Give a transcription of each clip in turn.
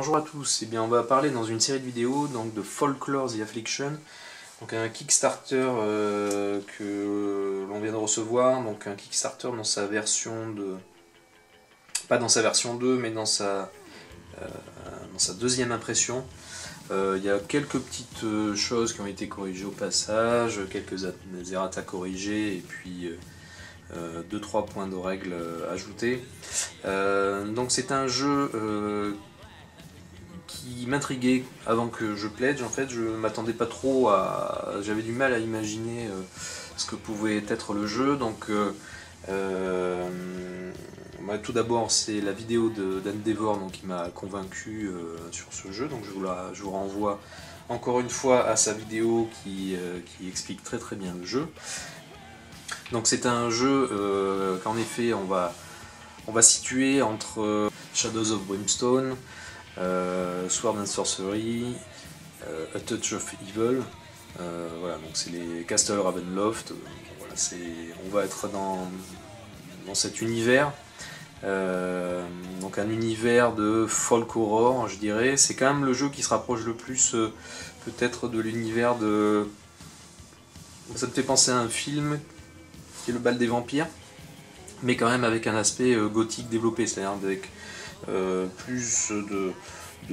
bonjour à tous, on va parler dans une série de vidéos donc, de Folklore The Affliction, donc un Kickstarter que l'on vient de recevoir, donc un Kickstarter dans sa version de... pas dans sa version 2, mais dans sa deuxième impression. Il y a quelques petites choses qui ont été corrigées au passage, quelques errata corrigées, et puis 2-3 points de règle ajoutés. Donc c'est un jeu qui m'intriguait avant que je pledge. En fait, je m'attendais pas trop à... J'avais du mal à imaginer ce que pouvait être le jeu. Donc, tout d'abord, c'est la vidéo d'Endeavor qui m'a convaincu sur ce jeu. Donc, je vous renvoie encore une fois à sa vidéo qui explique très très bien le jeu. Donc, c'est un jeu qu'en effet, on va situer entre Shadows of Brimstone, Sword and Sorcery, A Touch of Evil, voilà, donc c'est les Castle Ravenloft. Voilà, on va être dans cet univers, donc un univers de folk horror, je dirais. C'est quand même le jeu qui se rapproche le plus peut-être de l'univers de... Ça me fait penser à un film qui est Le Bal des Vampires, mais quand même avec un aspect gothique développé, c'est-à-dire avec plus de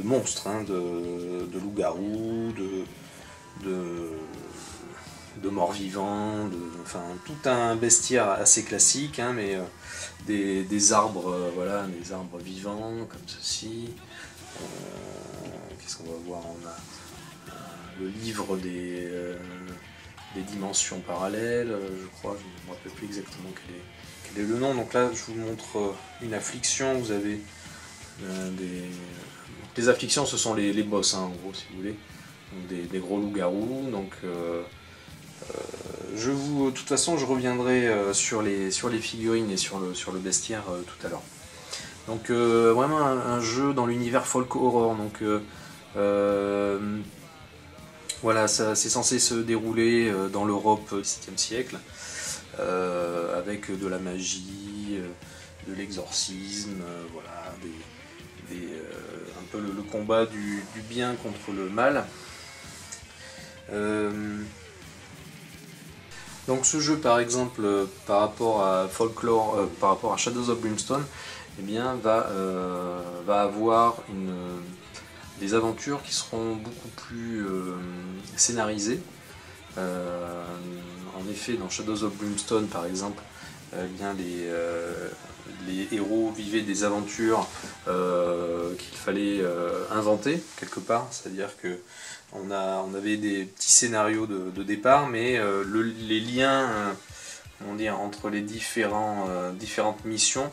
monstres, hein, de loups-garous, de morts-vivants, enfin tout un bestiaire assez classique, hein, mais des arbres, voilà, des arbres vivants comme ceci. Qu'est-ce qu'on va voir? On a le livre des dimensions parallèles, je crois, je ne me rappelle plus exactement quel est le nom. Donc là, je vous montre une affliction. Vous avez les afflictions, ce sont les boss, hein, en gros, si vous voulez. Donc des gros loups-garous. Donc, de toute façon, je reviendrai sur les figurines et sur le bestiaire tout à l'heure. Donc, vraiment un jeu dans l'univers folk horror. Donc, voilà, c'est censé se dérouler dans l'Europe du 7e siècle, avec de la magie, de l'exorcisme, voilà, un peu le combat du bien contre le mal. Donc ce jeu, par exemple, par rapport à Folklore, par rapport à Shadows of Brimstone, eh bien, va avoir des aventures qui seront beaucoup plus scénarisées. En effet, dans Shadows of Brimstone, par exemple, bien les héros vivaient des aventures qu'il fallait inventer quelque part, c'est-à-dire que on avait des petits scénarios de départ, mais les liens entre les différentes missions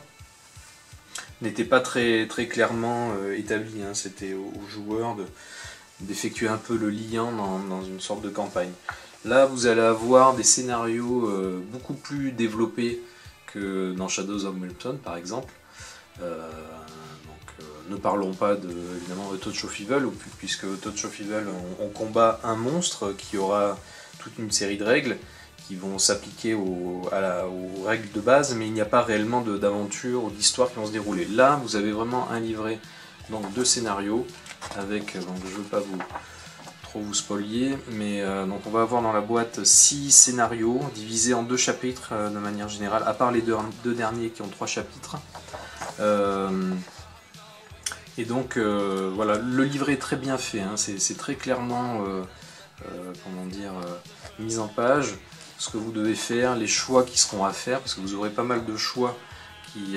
n'étaient pas très clairement établis, hein. C'était aux joueurs d'effectuer un peu le lien dans une sorte de campagne. Là, vous allez avoir des scénarios beaucoup plus développés que dans Shadows of Brimstone, par exemple. Ne parlons pas évidemment de Touch of Evil, puisque Touch of Evil, on combat un monstre qui aura toute une série de règles qui vont s'appliquer aux règles de base, mais il n'y a pas réellement d'aventure ou d'histoire qui vont se dérouler. Là, vous avez vraiment un livret, donc 2 scénarios, avec, donc je ne veux pas trop vous spoiler, mais donc on va avoir dans la boîte 6 scénarios divisés en 2 chapitres de manière générale, à part les deux derniers qui ont 3 chapitres. Et donc voilà, le livret est très bien fait, hein. C'est très clairement comment dire, mis en page ce que vous devez faire, les choix qui seront à faire, parce que vous aurez pas mal de choix qui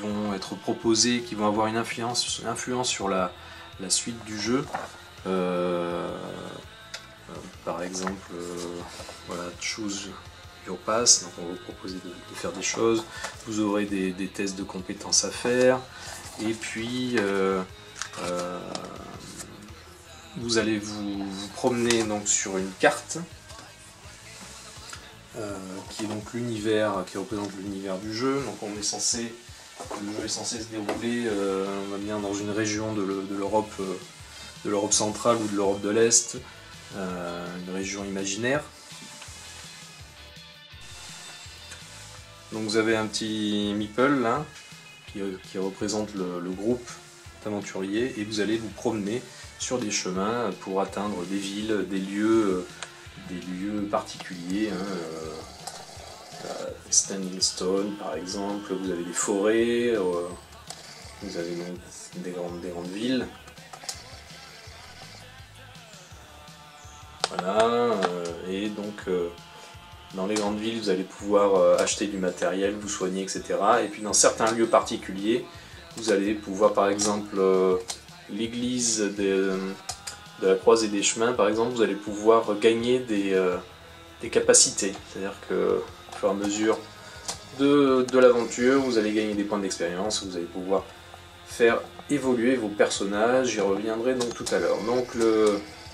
vont être proposés, qui vont avoir une influence sur la suite du jeu. Par exemple, voilà, choose your path, donc on va vous proposer de faire des choses, vous aurez des tests de compétences à faire, et puis vous allez vous promener donc sur une carte qui est donc l'univers, qui représente l'univers du jeu. Donc le jeu est censé se dérouler on va dire dans une région de l'Europe centrale ou de l'Europe de l'Est, une région imaginaire. Donc vous avez un petit meeple là qui représente le groupe d'aventurier et vous allez vous promener sur des chemins pour atteindre des villes, des lieux particuliers. Standing Stone par exemple, vous avez des forêts, vous avez donc des grandes villes. Voilà, et donc dans les grandes villes vous allez pouvoir acheter du matériel, vous soigner, etc. Et puis dans certains lieux particuliers, vous allez pouvoir par exemple l'église de la Croisée des Chemins, par exemple, vous allez pouvoir gagner des capacités. C'est-à-dire que au fur et à mesure de l'aventure, vous allez gagner des points d'expérience, vous allez pouvoir faire évoluer vos personnages, j'y reviendrai donc tout à l'heure. Donc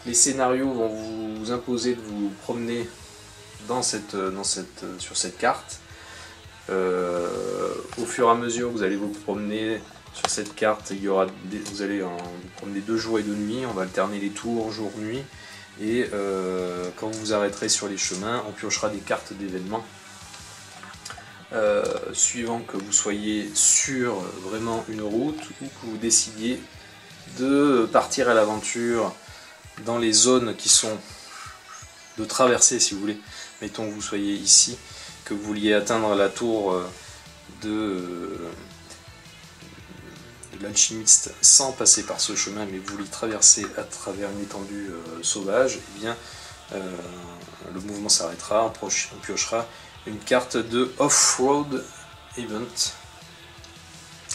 les scénarios vont vous imposer de vous promener sur cette carte. Au fur et à mesure vous allez vous promener sur cette carte, vous allez vous promener 2 jours et 2 nuits, on va alterner les tours jour-nuit, et quand vous vous arrêterez sur les chemins, on piochera des cartes d'événements. Suivant que vous soyez sur vraiment une route ou que vous décidiez de partir à l'aventure dans les zones qui sont de traversée, si vous voulez. Mettons que vous soyez ici, que vous vouliez atteindre la tour de l'alchimiste sans passer par ce chemin, mais vous voulez traverser à travers une étendue sauvage, et bien le mouvement s'arrêtera, on piochera une carte de Off-Road Event,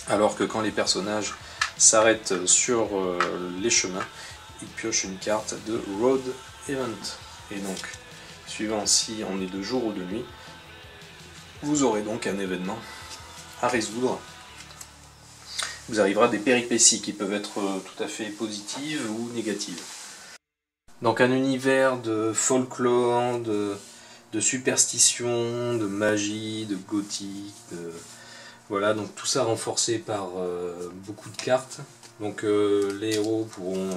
alors que quand les personnages s'arrêtent sur les chemins, ils piochent une carte de Road Event. Et donc, suivant si on est de jour ou de nuit, vous aurez donc un événement à résoudre. Vous arrivera des péripéties qui peuvent être tout à fait positives ou négatives. Donc un univers de folklore, de superstition, de magie, de gothique, voilà, donc tout ça renforcé par beaucoup de cartes. Donc les héros pourront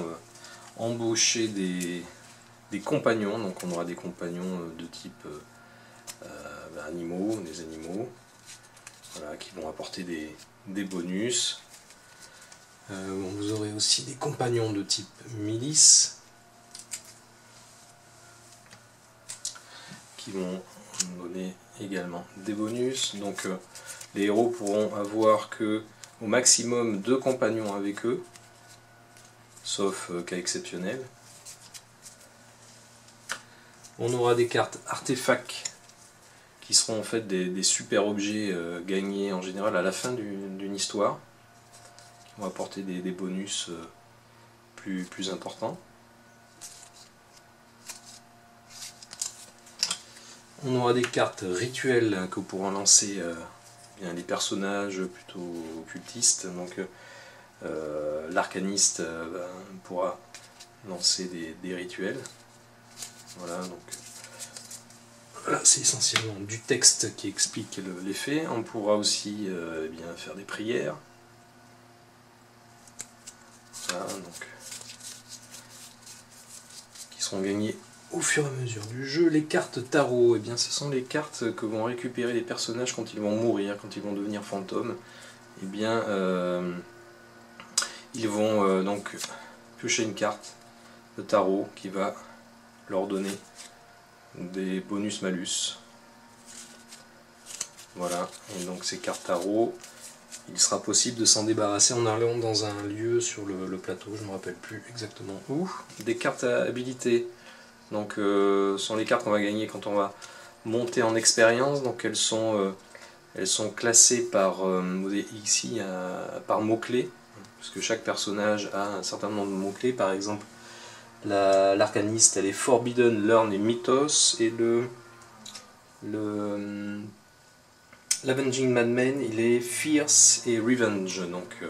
embaucher des compagnons, donc on aura des compagnons de type animaux, des animaux, voilà, qui vont apporter des bonus. Vous aurez aussi des compagnons de type milice, qui vont donner également des bonus. Donc les héros pourront avoir que au maximum 2 compagnons avec eux, sauf cas exceptionnel. On aura des cartes artefacts qui seront en fait des super objets gagnés en général à la fin d'une histoire, qui vont apporter des bonus plus importants. On aura des cartes rituelles que pourront lancer bien les personnages plutôt occultistes. Donc l'arcaniste pourra lancer des rituels. Voilà, donc là c'est essentiellement du texte qui explique l'effet. On pourra aussi bien faire des prières. Voilà, donc, qui seront gagnées au fur et à mesure du jeu. Les cartes tarot, eh bien, ce sont les cartes que vont récupérer les personnages quand ils vont mourir, quand ils vont devenir fantômes. Eh bien, ils vont donc piocher une carte de tarot qui va leur donner des bonus-malus. Voilà, et donc ces cartes tarot, il sera possible de s'en débarrasser en allant dans un lieu sur le plateau, je ne me rappelle plus exactement où. Des cartes à habilité. Donc sont les cartes qu'on va gagner quand on va monter en expérience. Donc elles sont classées par, vous voyez ici, par mots-clés, parce que chaque personnage a un certain nombre de mots-clés. Par exemple, l'arcaniste, elle est Forbidden, Learn et Mythos, et l'Avenging Madman, il est Fierce et Revenge. Donc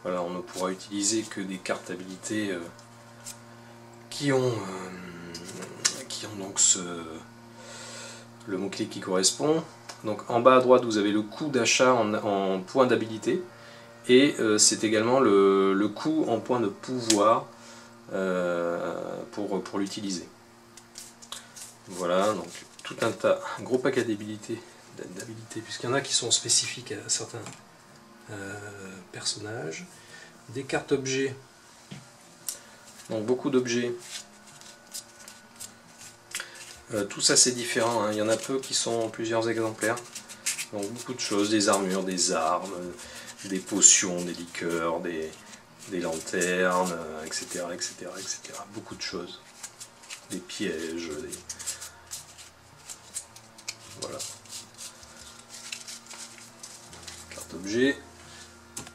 voilà, on ne pourra utiliser que des cartes habilitées qui ont donc le mot-clé qui correspond. Donc en bas à droite, vous avez le coût d'achat en points d'habilité, et c'est également le coût en points de pouvoir pour l'utiliser. Voilà, donc tout un gros paquet d'habilités, puisqu'il y en a qui sont spécifiques à certains personnages. des cartes objets. Donc beaucoup d'objets. Tout ça c'est différent, hein. Il y en a peu qui sont en plusieurs exemplaires. Donc beaucoup de choses, des armures, des armes, des potions, des liqueurs, des lanternes, etc., etc., etc. Beaucoup de choses. Des pièges, voilà. Carte objet.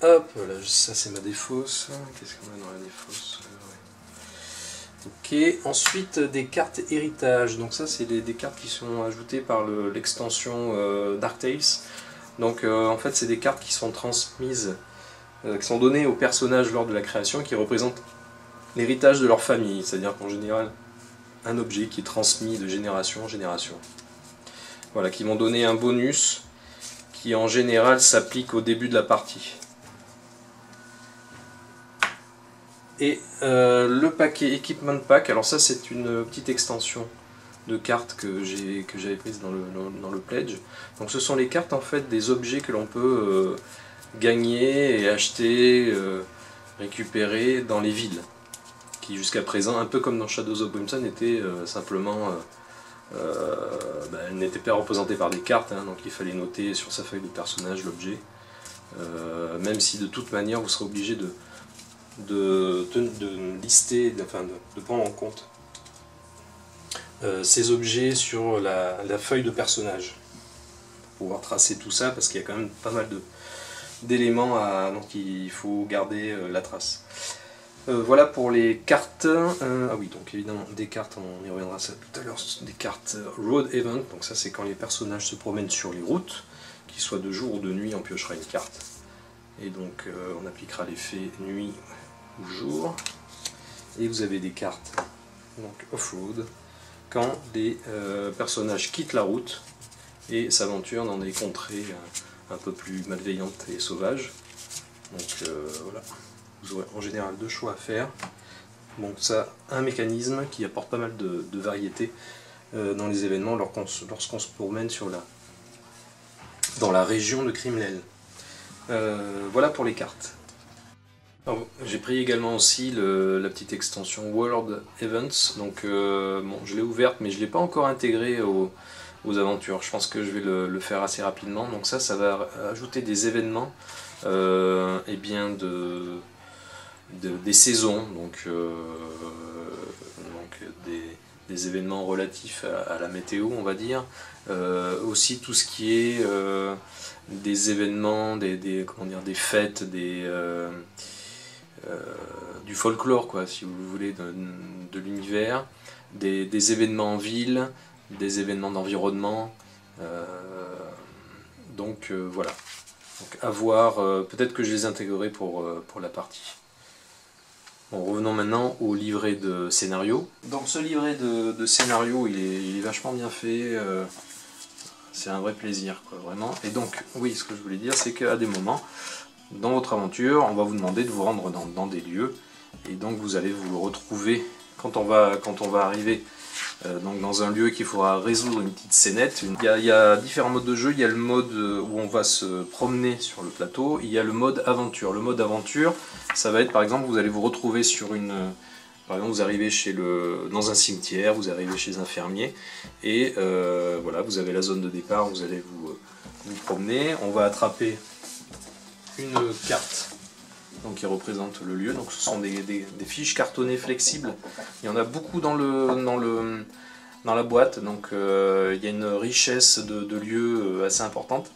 Hop, là, ça c'est ma défausse. Qu'est-ce qu'on a dans la défausse? Ok, ensuite des cartes héritage. Donc ça c'est des cartes qui sont ajoutées par l'extension Dark Tales. Donc en fait c'est des cartes qui sont transmises, qui sont données aux personnages lors de la création, qui représentent l'héritage de leur famille. C'est-à-dire qu'en général, un objet qui est transmis de génération en génération. Voilà, qui vont donner un bonus qui en général s'applique au début de la partie. Et le paquet Equipment Pack, alors ça c'est une petite extension de cartes que j'avais prise dans le Pledge. Donc ce sont les cartes en fait des objets que l'on peut gagner et acheter, récupérer dans les villes. Qui jusqu'à présent, un peu comme dans Shadows of Brimstone, étaient simplement... elles n'étaient pas représentées par des cartes, hein, donc il fallait noter sur sa feuille de personnage l'objet. Même si de toute manière vous serez obligé de lister, de prendre en compte ces objets sur la feuille de personnage pour pouvoir tracer tout ça, parce qu'il y a quand même pas mal d'éléments donc il faut garder la trace. Voilà pour les cartes. Ah oui, donc évidemment des cartes, on y reviendra ça tout à l'heure, des cartes Road Event, donc ça c'est quand les personnages se promènent sur les routes, qu'ils soient de jour ou de nuit, on piochera une carte et donc on appliquera l'effet nuit ou jour. Et vous avez des cartes donc off-road, quand des personnages quittent la route et s'aventurent dans des contrées un peu plus malveillantes et sauvages. Donc voilà, vous aurez en général deux choix à faire. Donc ça, un mécanisme qui apporte pas mal de variété dans les événements lorsqu'on se promène dans la région de Krimlel. Voilà pour les cartes. J'ai pris également aussi la petite extension World Events, donc bon, je l'ai ouverte mais je ne l'ai pas encore intégrée aux aventures. Je pense que je vais le faire assez rapidement. Donc ça va ajouter des événements et bien des saisons, donc des événements relatifs à la météo, on va dire. Aussi tout ce qui est des événements, des fêtes, du folklore, quoi, si vous voulez, de l'univers, des événements en ville, des événements d'environnement. Donc voilà. Donc à voir, peut-être que je les intégrerai pour la partie. Bon, revenons maintenant au livret de scénario. Donc ce livret de scénario, il est vachement bien fait. C'est un vrai plaisir, quoi, vraiment. Et donc, oui, ce que je voulais dire, c'est qu'à des moments, dans votre aventure, on va vous demander de vous rendre dans des lieux, et donc vous allez vous retrouver, quand on va arriver donc dans un lieu qu'il faudra résoudre une petite scénette. Il y a différents modes de jeu. Il y a le mode où on va se promener sur le plateau, il y a le mode aventure. Le mode aventure, ça va être par exemple, vous allez vous retrouver sur par exemple, vous arrivez dans un cimetière, vous arrivez chez un fermier, et voilà, vous avez la zone de départ, vous allez vous promener. On va attraper une carte donc, qui représente le lieu. Donc ce sont des fiches cartonnées flexibles. Il y en a beaucoup dans la boîte, donc il y a une richesse de lieux assez importante.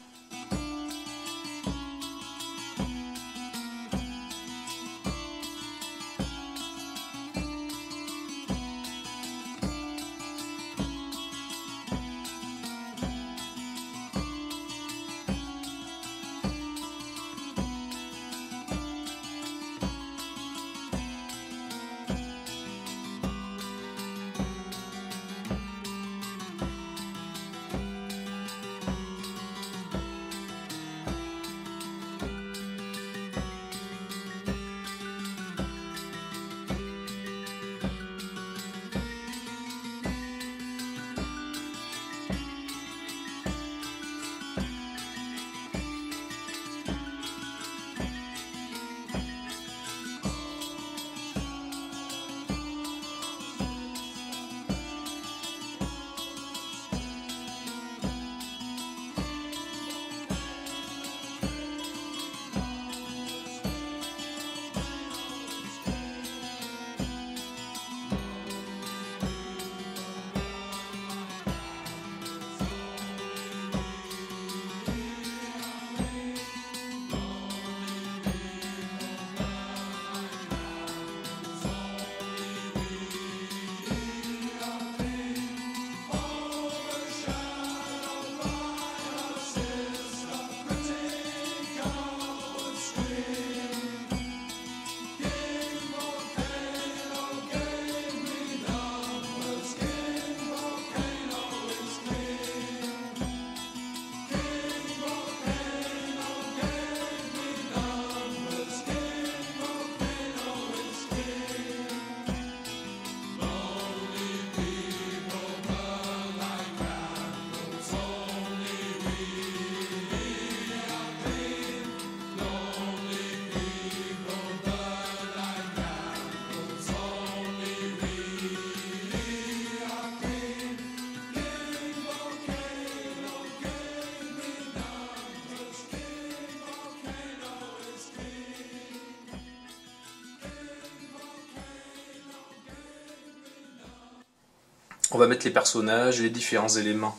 On va mettre les personnages, les différents éléments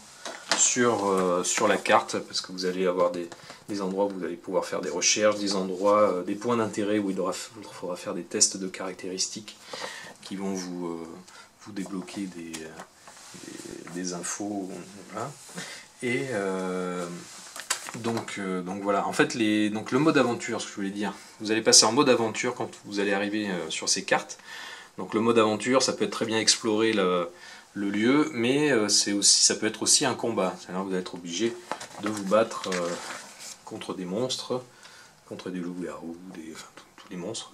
sur la carte, parce que vous allez avoir des endroits où vous allez pouvoir faire des recherches, des endroits, des points d'intérêt où il faudra faire des tests de caractéristiques qui vont vous débloquer des infos. Voilà. Et donc voilà, en fait donc le mode aventure, ce que je voulais dire, vous allez passer en mode aventure quand vous allez arriver sur ces cartes. Donc le mode aventure, ça peut être très bien explorer le lieu, mais ça peut être aussi un combat. C'est-à-dire que vous allez être obligé de vous battre contre des monstres, contre des loups-garous, enfin, tous les monstres.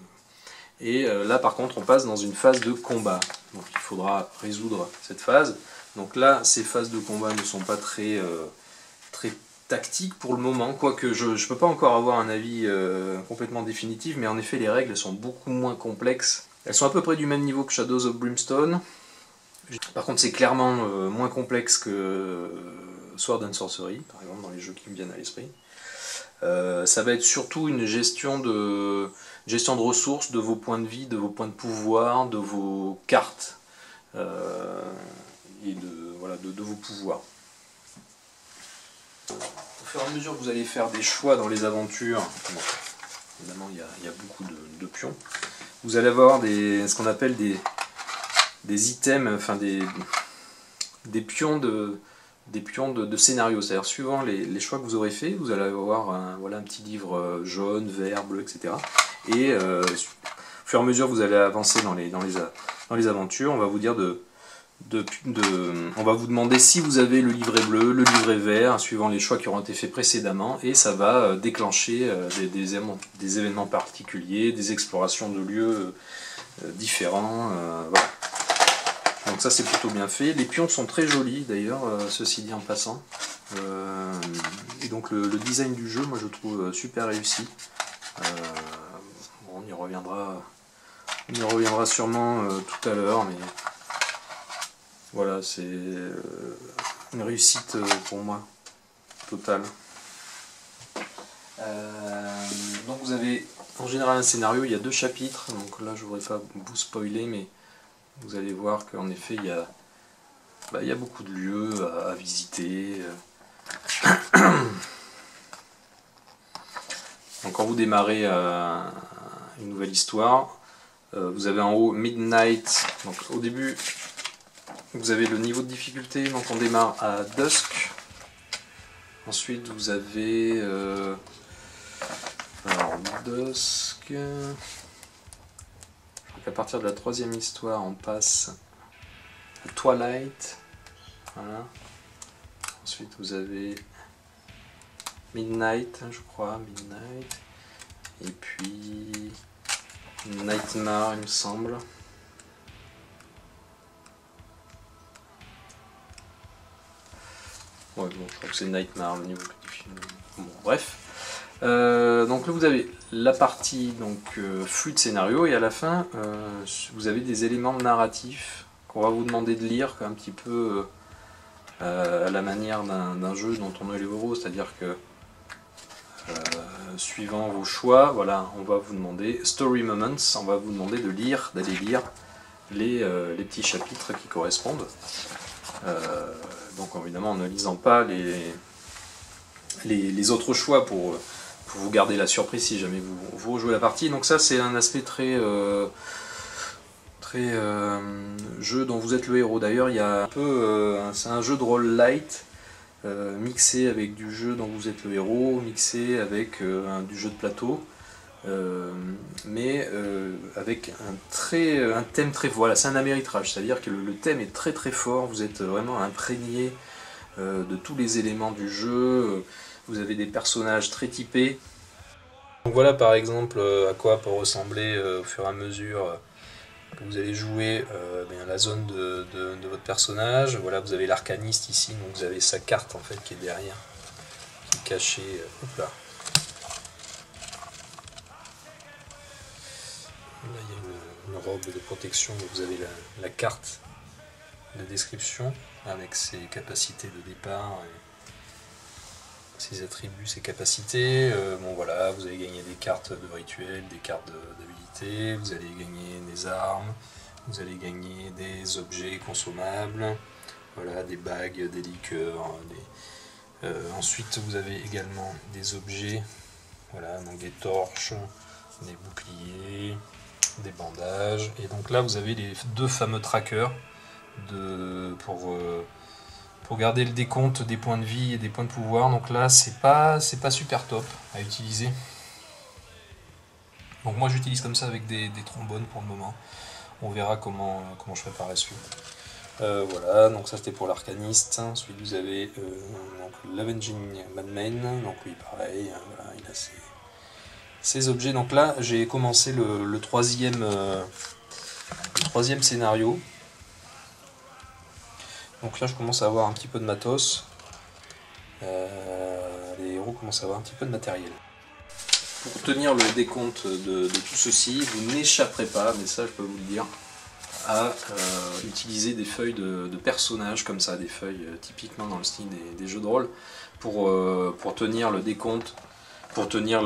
Et là par contre on passe dans une phase de combat. Donc il faudra résoudre cette phase. Donc là ces phases de combat ne sont pas très tactiques pour le moment, quoique je ne peux pas encore avoir un avis complètement définitif, mais en effet les règles sont beaucoup moins complexes. Elles sont à peu près du même niveau que Shadows of Brimstone. Par contre c'est clairement moins complexe que Sword and Sorcery, par exemple, dans les jeux qui me viennent à l'esprit. Ça va être surtout une gestion de ressources, de vos points de vie, de vos points de pouvoir, de vos cartes et de vos pouvoirs. Au fur et à mesure que vous allez faire des choix dans les aventures, bon, évidemment il y a beaucoup de pions, vous allez avoir ce qu'on appelle des items, enfin des pions de scénario, c'est-à-dire suivant les choix que vous aurez fait, vous allez avoir un petit livre jaune, vert, bleu, etc. Et au fur et à mesure que vous allez avancer dans les aventures, on va vous dire on va vous demander si vous avez le livret bleu, le livret vert, suivant les choix qui auront été faits précédemment, et ça va déclencher des événements particuliers, des explorations de lieux différents. Voilà. Donc ça c'est plutôt bien fait. Les pions sont très jolis d'ailleurs, ceci dit en passant. Et donc le design du jeu, moi je le trouve super réussi. Bon, on y reviendra sûrement tout à l'heure, mais voilà, c'est une réussite pour moi totale. Donc vous avez en général un scénario, il y a 2 chapitres, donc là je ne voudrais pas vous spoiler, mais vous allez voir qu'en effet il y a beaucoup de lieux à visiter. Donc quand vous démarrez une nouvelle histoire, vous avez en haut Midnight. Donc au début vous avez le niveau de difficulté, donc on démarre à Dusk. Ensuite vous avez alors Dusk. À partir de la 3e histoire, on passe à Twilight. Voilà. Ensuite, vous avez Midnight, je crois, Midnight. Et puis Nightmare, il me semble. Ouais, bon, je crois que c'est Nightmare, le niveau du film. Bon, bref. Donc là vous avez la partie flux de scénario, et à la fin vous avez des éléments narratifs qu'on va vous demander de lire un petit peu à la manière d'un jeu dont on est le héros, c'est-à-dire que suivant vos choix, voilà, on va vous demander Story Moments, on va vous demander d'aller lire les petits chapitres qui correspondent. Donc évidemment en ne lisant pas les autres choix pour vous garder la surprise si jamais vous rejouez la partie. Donc ça c'est un aspect très jeu dont vous êtes le héros. D'ailleurs il y a un peu c'est un jeu de rôle light mixé avec du jeu dont vous êtes le héros, mixé avec du jeu de plateau, mais avec un thème très, voilà, c'est un améritrage, c'est à dire que le thème est très très fort, vous êtes vraiment imprégné de tous les éléments du jeu. Vous avez des personnages très typés. Donc voilà par exemple à quoi peut ressembler au fur et à mesure que vous allez jouer la zone de votre personnage. Voilà, vous avez l'arcaniste ici, donc vous avez sa carte en fait qui est derrière, qui est cachée. Hop là. Là il y a une robe de protection, donc vous avez la carte de description avec ses capacités de départ. Ses attributs, ses capacités. Bon voilà, vous allez gagner des cartes de rituel, des cartes d'habilité, vous allez gagner des armes, vous allez gagner des objets consommables, Voilà, des bagues, des liqueurs. Ensuite, vous avez également des objets, voilà, donc des torches, des boucliers, des bandages. Et donc là, vous avez les deux fameux trackers pour garder le décompte des points de vie et des points de pouvoir. Donc là, c'est pas super top à utiliser. Donc moi, j'utilise comme ça avec des trombones pour le moment. On verra comment je ferai par la suite. Voilà, donc ça c'était pour l'arcaniste. Ensuite vous avez l'Avenging Madman, donc oui pareil, voilà, il a ses objets. Donc là j'ai commencé le troisième scénario. Donc là je commence à avoir un petit peu de matos. Les héros commencent à avoir un petit peu de matériel. Pour tenir le décompte de tout ceci, vous n'échapperez pas, mais ça je peux vous le dire, à utiliser des feuilles de personnages comme ça, des feuilles typiquement dans le style des jeux de rôle, pour tenir le décompte, pour tenir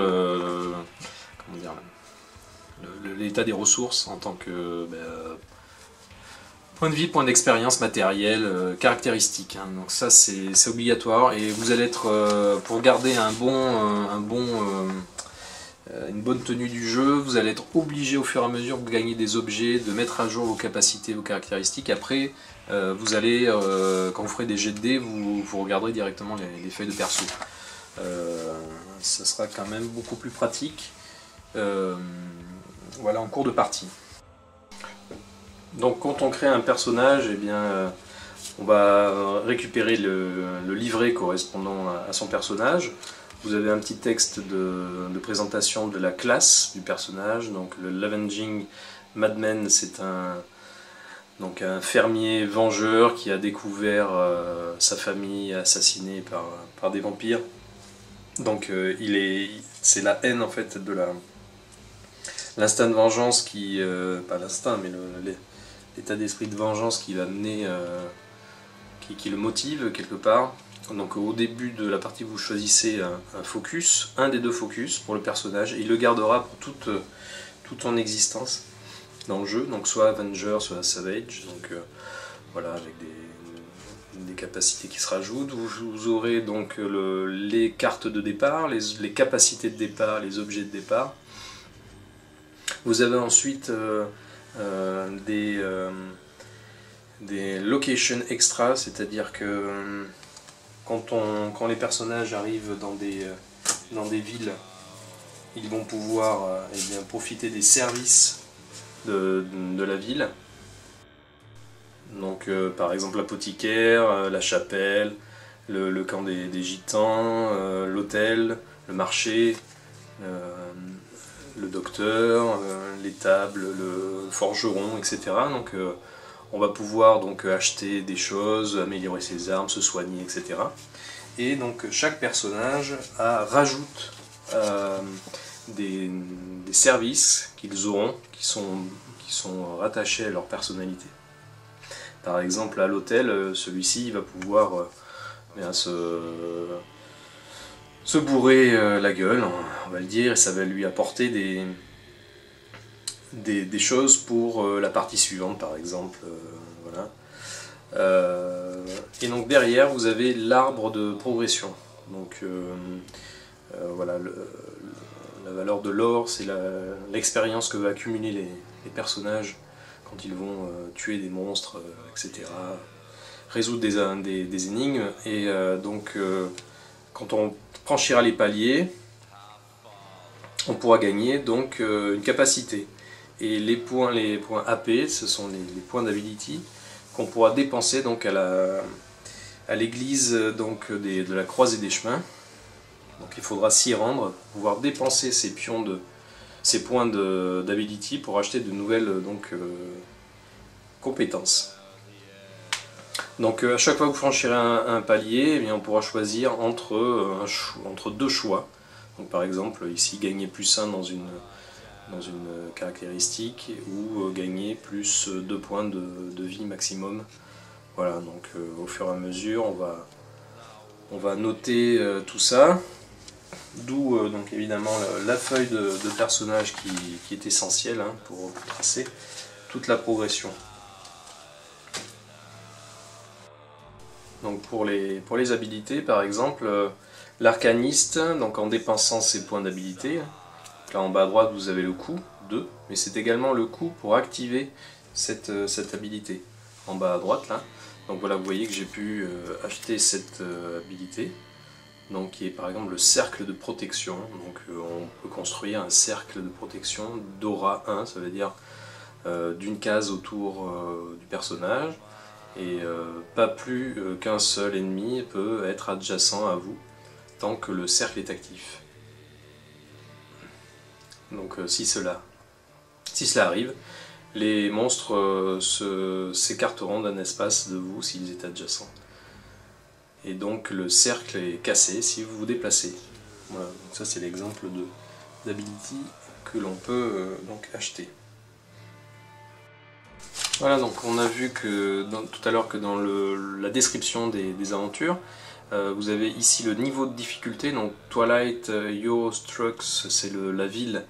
l'état des ressources en tant que point de vie, point d'expérience, matériel, caractéristiques. Hein. Donc ça c'est obligatoire, et vous allez être, pour garder une bonne tenue du jeu, vous allez être obligé au fur et à mesure de gagner des objets, de mettre à jour vos capacités, vos caractéristiques. Après, vous allez, quand vous ferez des jets de dés, vous regarderez directement les feuilles de perso. Ça sera quand même beaucoup plus pratique, voilà, en cours de partie. Donc quand on crée un personnage, eh bien, on va récupérer le livret correspondant à son personnage. Vous avez un petit texte de présentation de la classe du personnage. Donc le l'Avenging Madman, c'est un fermier vengeur qui a découvert sa famille assassinée par des vampires. Donc c'est la haine en fait de l'instinct de vengeance qui, pas l'instinct, mais l'état d'esprit de vengeance qui va mener, qui le motive quelque part. Donc au début de la partie, vous choisissez un focus, un des deux focus pour le personnage, et il le gardera pour toute son existence dans le jeu, donc soit Avenger, soit Savage, donc voilà, avec des capacités qui se rajoutent. Vous aurez donc les cartes de départ, les capacités de départ, les objets de départ. Vous avez ensuite des location extra, c'est-à-dire que quand les personnages arrivent dans des villes, ils vont pouvoir profiter des services de la ville. Donc par exemple l'apothicaire, la chapelle, le camp des gitans, l'hôtel, le marché, le docteur, l'étable, le forgeron, etc. Donc on va pouvoir donc acheter des choses, améliorer ses armes, se soigner, etc. Et donc chaque personnage rajoute des services qu'ils auront, qui sont rattachés à leur personnalité. Par exemple à l'hôtel, celui-ci va pouvoir se bourrer la gueule, on va le dire, et ça va lui apporter des choses pour la partie suivante, par exemple. Voilà. Et donc derrière, vous avez l'arbre de progression. Donc voilà, la valeur de l'or, c'est l'expérience que va accumuler les personnages quand ils vont tuer des monstres, etc. Résoudre des énigmes. Et donc quand on franchira les paliers, on pourra gagner donc une capacité. Et les points AP, ce sont les points d'ability qu'on pourra dépenser donc à l'église de la Croisée des Chemins. Donc il faudra s'y rendre, pouvoir dépenser ces points d'ability pour acheter de nouvelles compétences. Donc à chaque fois que vous franchirez un palier, eh bien, on pourra choisir entre deux choix. Donc par exemple ici gagner +1 dans une caractéristique, ou gagner plus 2 points de vie maximum. Voilà, donc au fur et à mesure on va noter tout ça, d'où donc évidemment la feuille de personnage qui est essentielle pour tracer toute la progression. Donc pour les habilités, par exemple, l'arcaniste, donc en dépensant ses points d'habilité, là en bas à droite vous avez le coup, 2, mais c'est également le coup pour activer cette habilité, en bas à droite là. Donc voilà, vous voyez que j'ai pu acheter cette habilité, donc qui est par exemple le cercle de protection. Donc on peut construire un cercle de protection d'aura 1, ça veut dire d'une case autour du personnage, et pas plus qu'un seul ennemi peut être adjacent à vous tant que le cercle est actif. Donc si cela arrive, les monstres s'écarteront d'un espace de vous s'ils étaient adjacents. Et donc le cercle est cassé si vous vous déplacez. Voilà, donc ça c'est l'exemple d'ability que l'on peut donc acheter. Voilà, donc on a vu que tout à l'heure que dans la description des aventures, vous avez ici le niveau de difficulté. Donc Twilight Eurostrucks, c'est la ville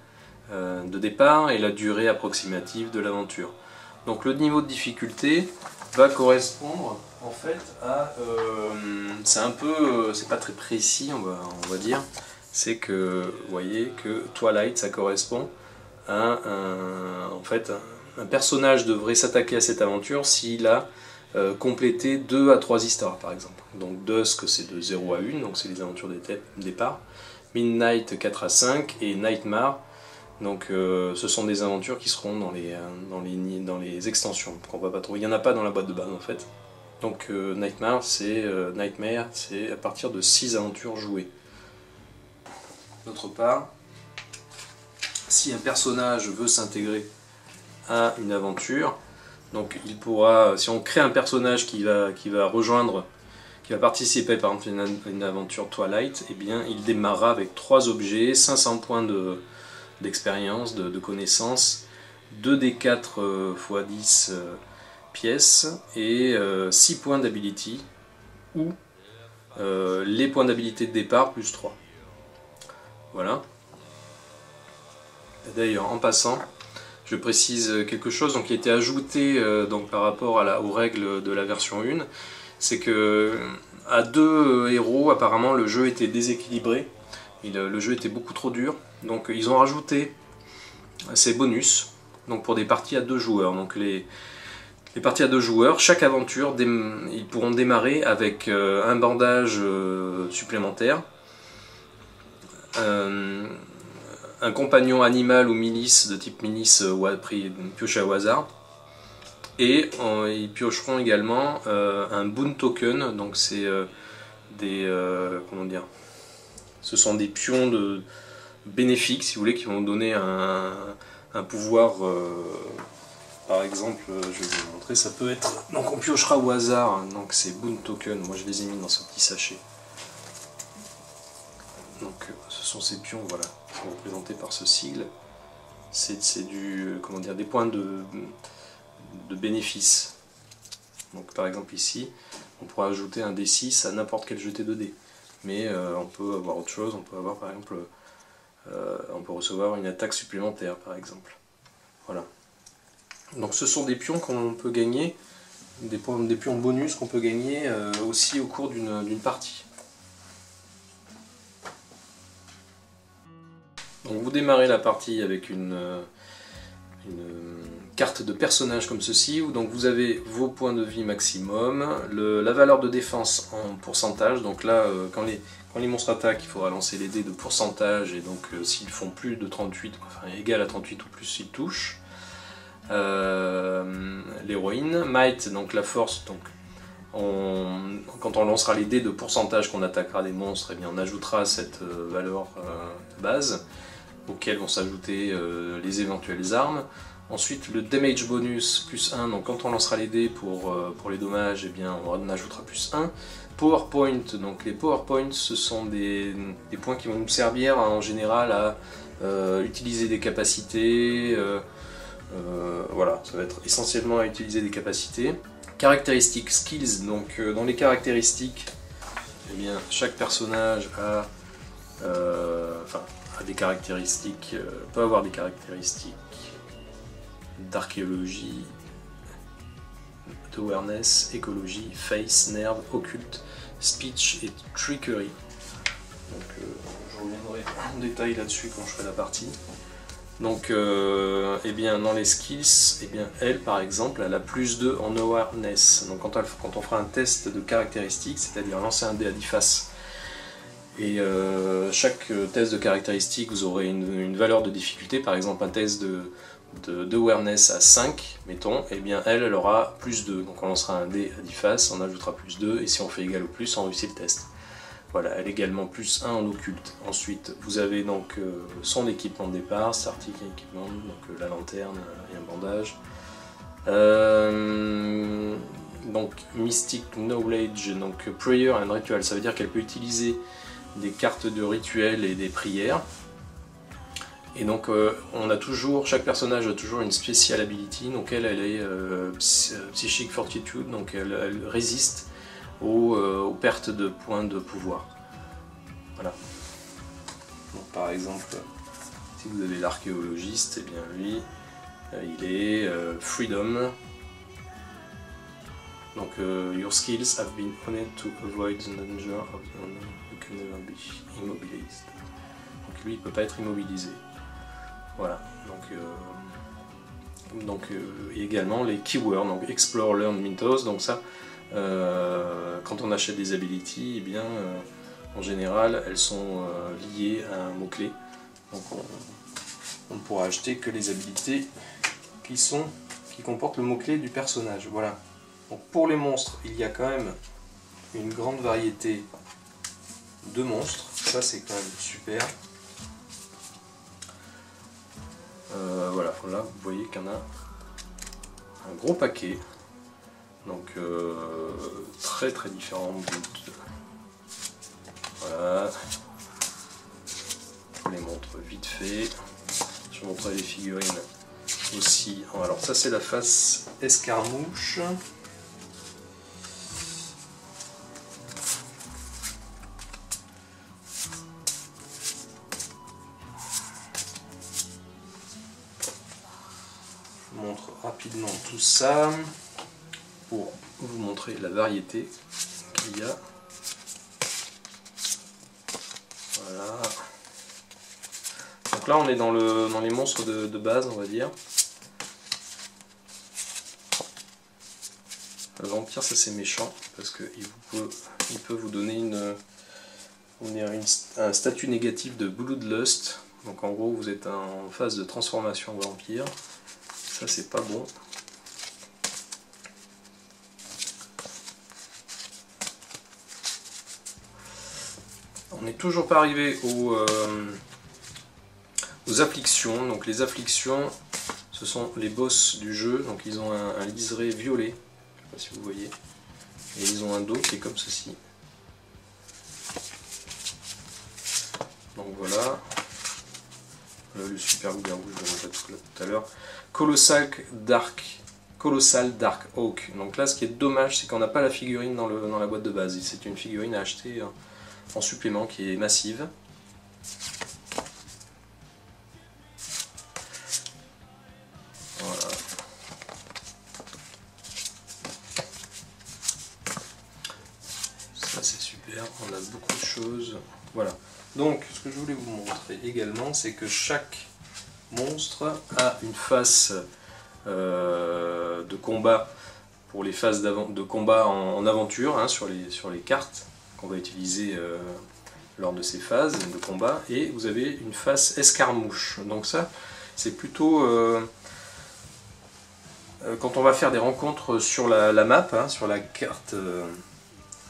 de départ, et la durée approximative de l'aventure. Donc le niveau de difficulté va correspondre en fait à... c'est pas très précis on va dire, c'est que vous voyez que Twilight ça correspond à un personnage devrait s'attaquer à cette aventure s'il a complété 2 à 3 histoires par exemple. Donc Dusk c'est de 0 à 1, donc c'est les aventures de départ. Midnight 4 à 5 et Nightmare. Donc ce sont des aventures qui seront dans les extensions qu'on va pas trouver. Il n'y en a pas dans la boîte de base en fait. Donc Nightmare c'est à partir de 6 aventures jouées. D'autre part, si un personnage veut s'intégrer à une aventure, donc il pourra, si on crée un personnage qui va participer par exemple à une aventure Twilight, eh bien il démarrera avec 3 objets, 500 points d'expérience, de connaissances, 2d4 x 10 pièces et 6 points d'ability, ou les points d'habilité de départ plus 3. Voilà. D'ailleurs, en passant, je précise quelque chose donc, qui a été ajouté donc, par rapport aux règles de la version 1, c'est que à 2 héros, apparemment, le jeu était déséquilibré, le jeu était beaucoup trop dur, donc ils ont rajouté ces bonus donc, pour des parties à 2 joueurs. Donc les parties à 2 joueurs, chaque aventure, ils pourront démarrer avec un bandage supplémentaire, un compagnon animal ou milice de type milice pioché au hasard, et ils piocheront également un boon token. Donc c'est comment dire, ce sont des pions bénéfiques si vous voulez, qui vont donner un pouvoir. Par exemple, je vais vous montrer, ça peut être, donc on piochera au hasard, donc c'est boon token, moi je les ai mis dans ce petit sachet. Donc ce sont ces pions, voilà, qui sont représentés par ce sigle. C'est comment dire, des points de bénéfice. Donc par exemple ici, on pourra ajouter un D6 à n'importe quel jeté de dés. Mais on peut avoir autre chose, on peut avoir par exemple, on peut recevoir une attaque supplémentaire par exemple. Voilà. Donc ce sont des pions qu'on peut gagner, des pions bonus qu'on peut gagner aussi au cours d'une partie. Donc vous démarrez la partie avec une carte de personnage comme ceci, où donc vous avez vos points de vie maximum, la valeur de défense en pourcentage. Donc là, quand les monstres attaquent, il faudra lancer les dés de pourcentage, et donc s'ils font plus de 38, enfin égal à 38 ou plus, ils touchent. L'héroïne, Might, donc la force, donc quand on lancera les dés de pourcentage qu'on attaquera des monstres, eh bien on ajoutera cette valeur base, auxquelles vont s'ajouter les éventuelles armes. Ensuite le damage bonus plus 1, donc quand on lancera les dés pour les dommages, eh bien on ajoutera plus 1. PowerPoint, donc les PowerPoints ce sont des points qui vont nous servir en général à utiliser des capacités, voilà, ça va être essentiellement à utiliser des capacités. Caractéristiques, skills, donc dans les caractéristiques, eh bien, chaque personnage a des caractéristiques, peut avoir des caractéristiques d'archéologie, awareness, écologie, face, nerve, occulte, speech et trickery. Donc je reviendrai en détail là-dessus quand je ferai la partie. Donc eh bien, dans les skills, eh bien, elle par exemple, elle a +2 en awareness. Donc quand on fera un test de caractéristiques, c'est-à-dire lancer un dé à 10 faces, et chaque test de caractéristiques, vous aurez une valeur de difficulté, par exemple un test d'awareness à 5, mettons, et bien elle aura +2. Donc on lancera un dé à 10 faces, on ajoutera +2, et si on fait égal ou plus, on réussit le test. Voilà, elle est également +1 en occulte. Ensuite, vous avez donc son équipement de départ, starting equipment, donc la lanterne et un bandage. Donc Mystic Knowledge, donc Prayer and Ritual, ça veut dire qu'elle peut utiliser des cartes de rituel et des prières. Et donc chaque personnage a toujours une special ability, donc elle est Psychic Fortitude, donc elle résiste aux pertes de points de pouvoir. Voilà. Donc, par exemple, si vous avez l'archéologiste, et bien lui, il est Freedom. Donc, your skills have been honed to avoid the danger of the unknown. You can never be immobilized. Donc lui, il ne peut pas être immobilisé. Voilà. Donc également les keywords, donc Explore, Learn, Mythos. Donc ça, quand on achète des abilities, eh bien, en général, elles sont liées à un mot-clé. Donc on ne pourra acheter que les habilités qui comportent le mot-clé du personnage. Voilà. Donc pour les monstres, il y a quand même une grande variété de monstres. Ça, c'est quand même super. Voilà, là, vous voyez qu'il y en a un gros paquet. Donc très très différents. Voilà. Je vous les montre vite fait. Je vous montrerai les figurines aussi. Alors ça, c'est la face escarmouche. Je vous montre rapidement tout ça pour vous montrer la variété qu'il y a. Voilà. Donc là on est dans les monstres de base, on va dire. Le vampire, ça c'est méchant parce qu'il peut vous donner un statut négatif de bloodlust. Donc en gros vous êtes en phase de transformation en vampire. Ça c'est pas bon. On n'est toujours pas arrivé aux afflictions. Donc les afflictions, ce sont les boss du jeu. Donc ils ont un liseré violet, je ne sais pas si vous voyez, et ils ont un dos qui est comme ceci. Donc voilà. Le super loup-garou, je vous montrerai tout à l'heure. Colossal Dark Oak. Donc là, ce qui est dommage, c'est qu'on n'a pas la figurine dans la boîte de base. C'est une figurine à acheter en supplément qui est massive. Voilà. Ça c'est super, on a beaucoup de choses. Voilà. Donc ce que je voulais vous montrer également, c'est que chaque monstre a une face de combat pour les phases de combat en aventure, hein, sur les cartes qu'on va utiliser lors de ces phases de combat, et vous avez une face escarmouche. Donc ça, c'est plutôt quand on va faire des rencontres sur la map, hein, sur la carte,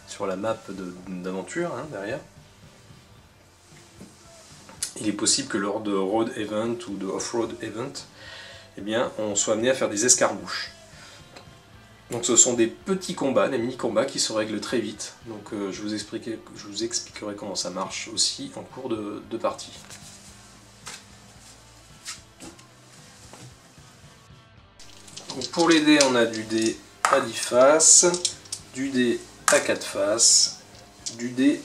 sur la map d'aventure, hein, derrière. Il est possible que lors de road event ou de off-road event, eh bien, on soit amené à faire des escarmouches. Donc ce sont des petits combats, des mini-combats qui se règlent très vite. Donc je vous expliquerai comment ça marche aussi en cours de partie. Donc pour les dés, on a du dé à 10 faces, du dé à 4 faces, du dé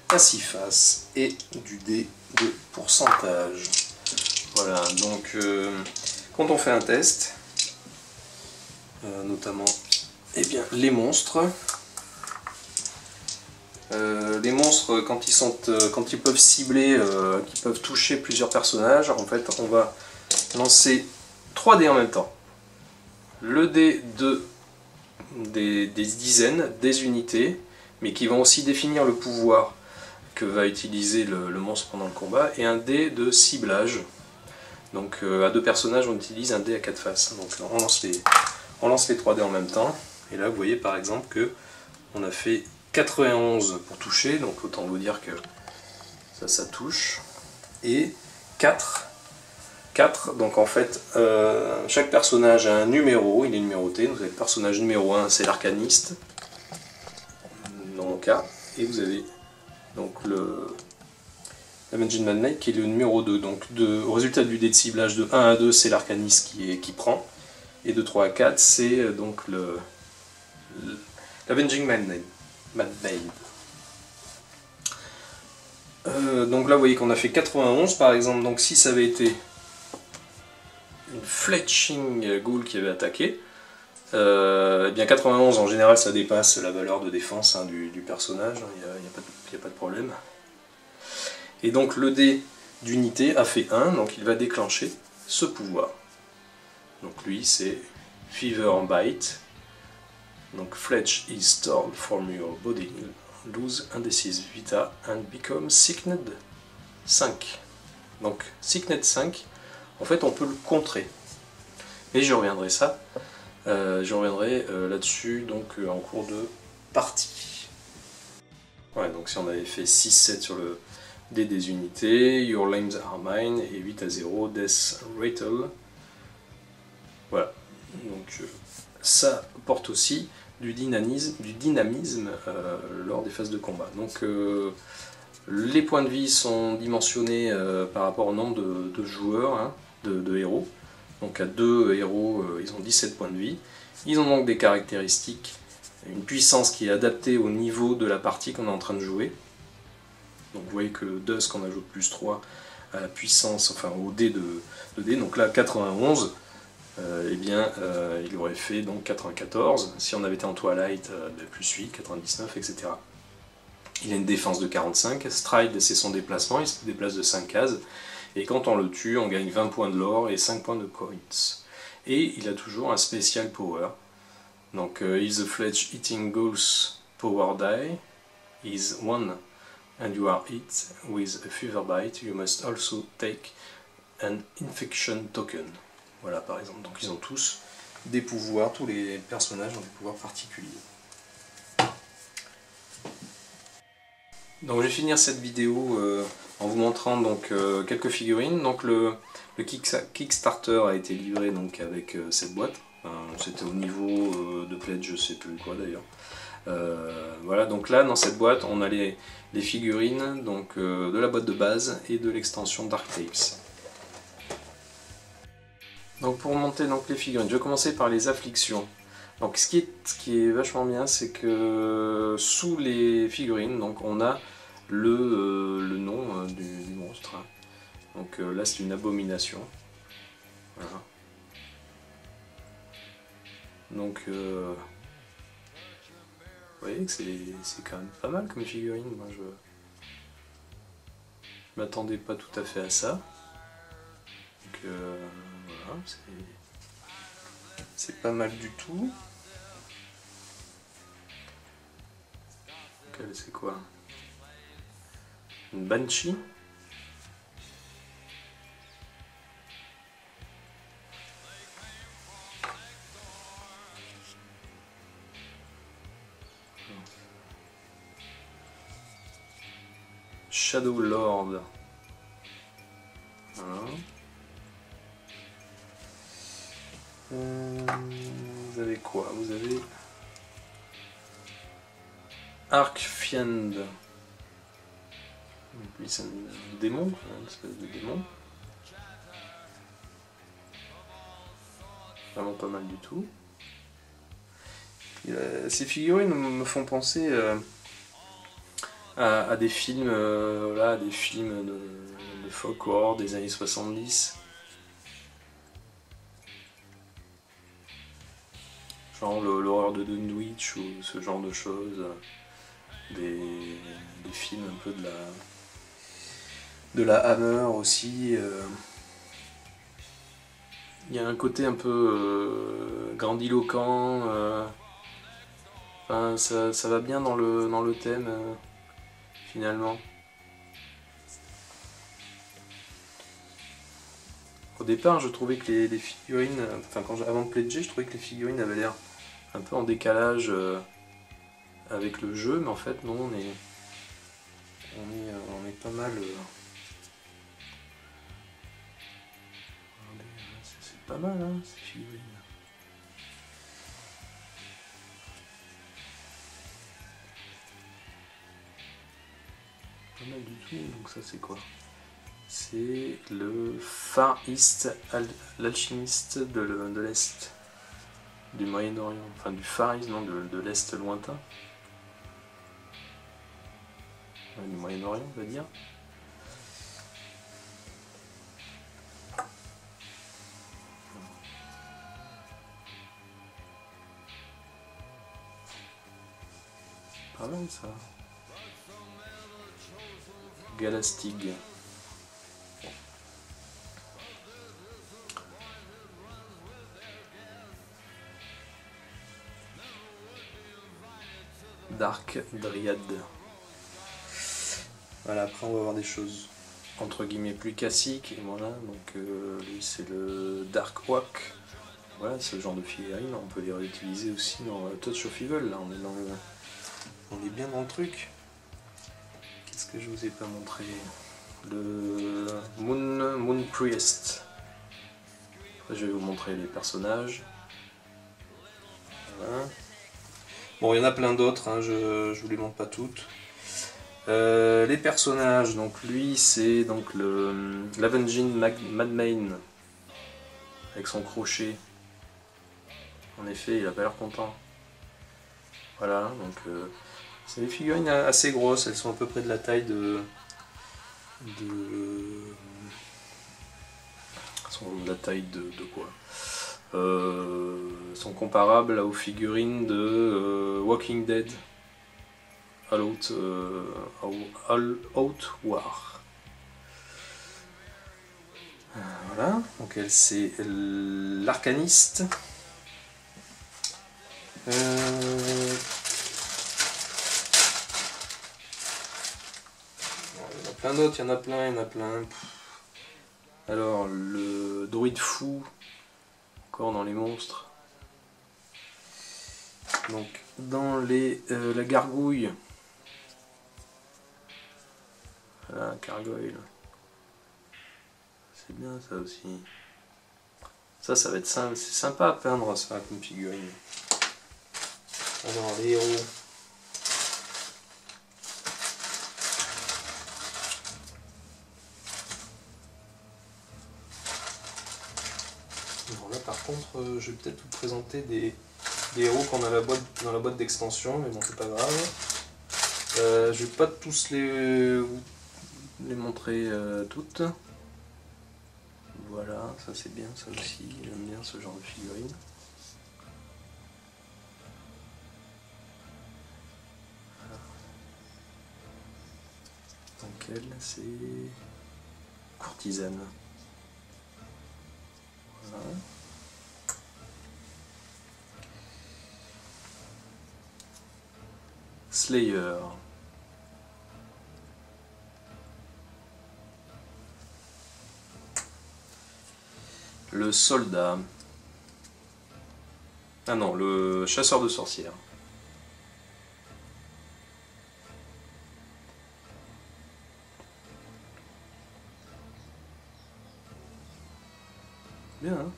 à 6 faces et du dé de pourcentage. Voilà, donc quand on fait un test, notamment eh bien, les monstres. Les monstres, quand ils peuvent cibler, qu'ils peuvent toucher plusieurs personnages, en fait, on va lancer 3 dés en même temps. Le dé des dizaines, des unités, mais qui vont aussi définir le pouvoir que va utiliser le monstre pendant le combat, et un dé de ciblage. Donc à 2 personnages, on utilise un dé à 4 faces. Donc on lance les 3 dés en même temps, et là vous voyez par exemple que on a fait 91 pour toucher, donc autant vous dire que ça touche, et 4, donc en fait chaque personnage a un numéro, il est numéroté, vous avez le personnage numéro 1, c'est l'arcaniste, dans mon cas, et vous avez donc l'Avenging Mad Knight qui est le numéro 2, donc au résultat du dé de ciblage de 1 à 2, c'est l'arcaniste qui prend, et de 3 à 4, c'est donc l'Avenging Mad Knight. Donc là vous voyez qu'on a fait 91 par exemple, donc si ça avait été une Fletching Ghoul qui avait attaqué, eh bien 91 en général ça dépasse la valeur de défense du personnage, il n'y a pas de problème. Et donc le dé d'unité a fait 1, donc il va déclencher ce pouvoir. Donc lui c'est Fever Bite. Donc Fletch is torn from your body, lose indecisive vita and become sickened 5. Donc sickened 5, en fait on peut le contrer. Et je reviendrai là-dessus donc en cours de partie. Ouais, donc si on avait fait 6-7 sur le dé des unités, Your Limbs Are Mine, et 8 à 0, Death Rattle. Voilà, donc ça porte aussi du dynamisme lors des phases de combat. Donc les points de vie sont dimensionnés par rapport au nombre de joueurs, hein, de héros. Donc à 2 héros, ils ont 17 points de vie. Ils ont donc des caractéristiques, une puissance qui est adaptée au niveau de la partie qu'on est en train de jouer. Donc vous voyez que le Dusk, on ajoute plus 3 à la puissance, enfin au dé de dé. Donc là 91. Eh bien, il aurait fait donc 94, si on avait été en Twilight, plus 8, 99, etc. Il a une défense de 45, Stride c'est son déplacement, il se déplace de 5 cases, et quand on le tue, on gagne 20 points de lore et 5 points de coins. Et il a toujours un special power, donc is a Fletch Eating Ghoul's power die, is 1 and you are hit with a fever bite, you must also take an infection token. Voilà par exemple, donc ils ont tous des pouvoirs, tous les personnages ont des pouvoirs particuliers. Donc je vais finir cette vidéo en vous montrant donc quelques figurines. Donc le Kickstarter a été livré donc avec cette boîte. C'était au niveau de pledge, je sais plus quoi d'ailleurs. Voilà, donc là dans cette boîte on a les figurines donc, de la boîte de base et de l'extension Dark Tapes. Donc pour monter donc les figurines, je vais commencer par les afflictions. Donc ce qui est vachement bien, c'est que sous les figurines, donc on a le nom du monstre. Donc là c'est une abomination. Voilà. Donc vous voyez que c'est quand même pas mal comme figurine. Moi je m'attendais pas tout à fait à ça. Donc voilà, c'est pas mal du tout. C'est quoi? Une Banshee? Shadow Lord. Voilà. Vous avez quoi? Vous avez Arkfiend. Lui c'est un démon, une espèce de démon. Vraiment pas mal du tout. Ces figurines me font penser à des films, là, des films de folklore des années 70. genre l'horreur de Dunwich ou ce genre de choses, des films un peu de la Hammer aussi. Il y a un côté un peu grandiloquent, enfin, ça va bien dans le thème finalement. Au départ, je trouvais que les figurines, enfin avant de pledger, je trouvais que les figurines avaient l'air un peu en décalage avec le jeu, mais en fait non, on est pas mal. C'est pas mal hein, ces figurines. Pas mal du tout, donc ça c'est quoi? C'est le Far East, l'alchimiste de l'Est, du Moyen-Orient, enfin du Far East, non, de l'Est lointain. Ouais, du Moyen-Orient, on va dire. Pas mal ça. Galastig. Dark Dryad. Voilà, après on va voir des choses entre guillemets plus classiques. Et voilà, donc lui c'est le Dark Walk. Voilà, ce genre de figurines, on peut les réutiliser aussi dans Touch of Evil. Là, on est bien dans le truc. Qu'est-ce que je vous ai pas montré? Le Moon Priest. Je vais vous montrer les personnages. Voilà. Bon, il y en a plein d'autres, hein, je vous les montre pas toutes. Les personnages, donc lui c'est donc l'Avenging Madman avec son crochet. En effet, il a pas l'air content. Voilà, donc c'est des figurines assez grosses, elles sont à peu près de la taille de quoi? Sont comparables aux figurines de Walking Dead, All Out War. Voilà, donc elle c'est l'arcaniste. Il y en a plein d'autres, il y en a plein. Alors, le druide fou, encore dans les monstres. Donc, dans la gargouille. Voilà, gargoyle. C'est bien ça aussi. Ça va être c'est sympa à peindre ça comme figurine. Alors, les héros. Bon, là par contre, je vais peut-être vous présenter des héros qu'on a dans la boîte d'extension, mais bon, c'est pas grave. Je vais pas tous les montrer toutes. Voilà, ça c'est bien, ça aussi, j'aime bien ce genre de figurine. Donc elle, c'est courtisane. Voilà. Slayer. Le soldat. Ah non, le chasseur de sorcières. Bien, hein?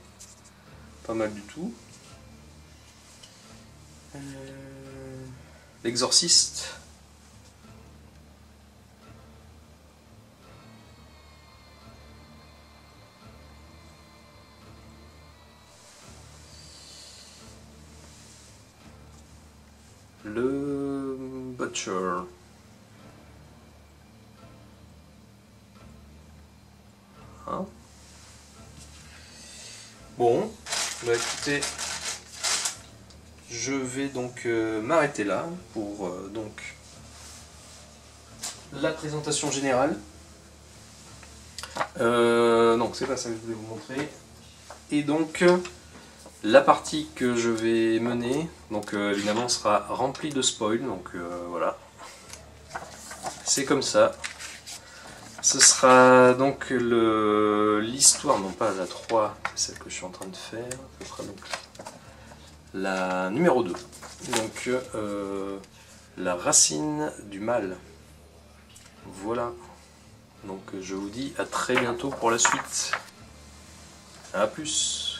Pas mal du tout. L'exorciste. Le Butcher. Hein? Bon, bah écoutez, je vais donc m'arrêter là pour donc la présentation générale. Donc c'est pas ça que je voulais vous montrer. Et donc la partie que je vais mener, donc évidemment sera remplie de spoil, donc voilà. C'est comme ça. Ce sera donc l'histoire, non pas la 3, c'est celle que je suis en train de faire, ce sera donc la numéro 2. Donc la racine du mal. Voilà. Donc je vous dis à très bientôt pour la suite. A plus.